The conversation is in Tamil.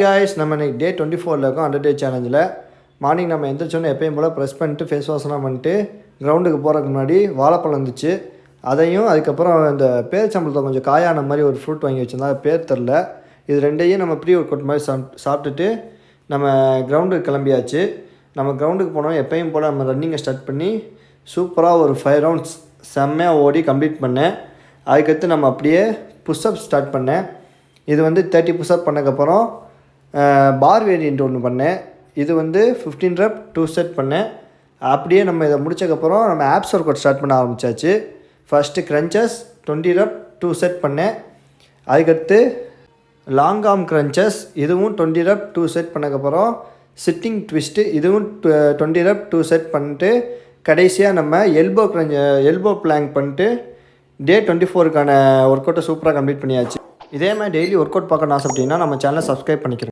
guys, நம்ம இன்னைக்கு டே 24ல இருக்கோம் 100 டே சேலஞ்சில். மார்னிங் நம்ம எந்திரிச்சோன்னே எப்பயும் போல் ப்ரெஸ் பண்ணிட்டு ஃபேஸ் வாஷ்லாம் பண்ணிட்டு கிரவுண்டுக்கு போகிறதுக்கு முன்னாடி வாழைப்பழம் இருந்துச்சு. அதையும் அதுக்கப்புறம் இந்த பேரிச்சம்பழத்தை கொஞ்சம் காயான மாதிரி ஒரு ஃப்ரூட் வாங்கி வச்சுருந்தா அது பேர் தெரில. இது ரெண்டையும் நம்ம ப்ரீ ஒர்க் அவுட் மாதிரி சாப்பிட்டுட்டு நம்ம கிரவுண்டுக்கு கிளம்பியாச்சு. நம்ம கிரவுண்டுக்கு போனோம் எப்பயும் போல் நம்ம ரன்னிங்கை ஸ்டார்ட் பண்ணி சூப்பராக ஒரு 5 ரவுண்ட்ஸ் செம்மையாக ஓடி கம்ப்ளீட் பண்ணேன். அதுக்கடுத்து நம்ம அப்படியே புஷ்அப் ஸ்டார்ட் பண்ணேன். இது வந்து 30 புஷ்அப் பண்ணக்கப்புறம் பார் வேரியண்ட் ஒன்று பண்ணேன். இது வந்து 15 ரெப் 2 செட் பண்ணேன். அப்படியே நம்ம இதை முடிச்சக்கப்புறம் நம்ம ஆப்ஸ் ஒர்க் அவுட் ஸ்டார்ட் பண்ண ஆரம்பித்தாச்சு. ஃபஸ்ட்டு க்ரன்ச்சஸ் 20 ரெப் 2 செட் பண்ணேன். அதுக்கடுத்து லாங் ஆர்ம் க்ரன்ச்சஸ் இதுவும் 20 ரெப் 2 செட் பண்ணக்கப்புறம் சிட்டிங் ட்விஸ்ட்டு இதுவும் 20 ரெப் 2 செட் பண்ணிட்டு கடைசியாக நம்ம எல்போ பிளாங்க் பண்ணிட்டு டே 24க்கான ஒர்க் அவுட்டை சூப்பராக கம்ப்ளீட் பண்ணியாச்சு. இதே மாதிரி டெய்லி ஒர்க் அவுட் பார்க்கணும்னு ஆசைப்பட்டீங்கன்னா நம்ம சேனலை சப்ஸ்கிரைப் பண்ணிக்கிறோம்.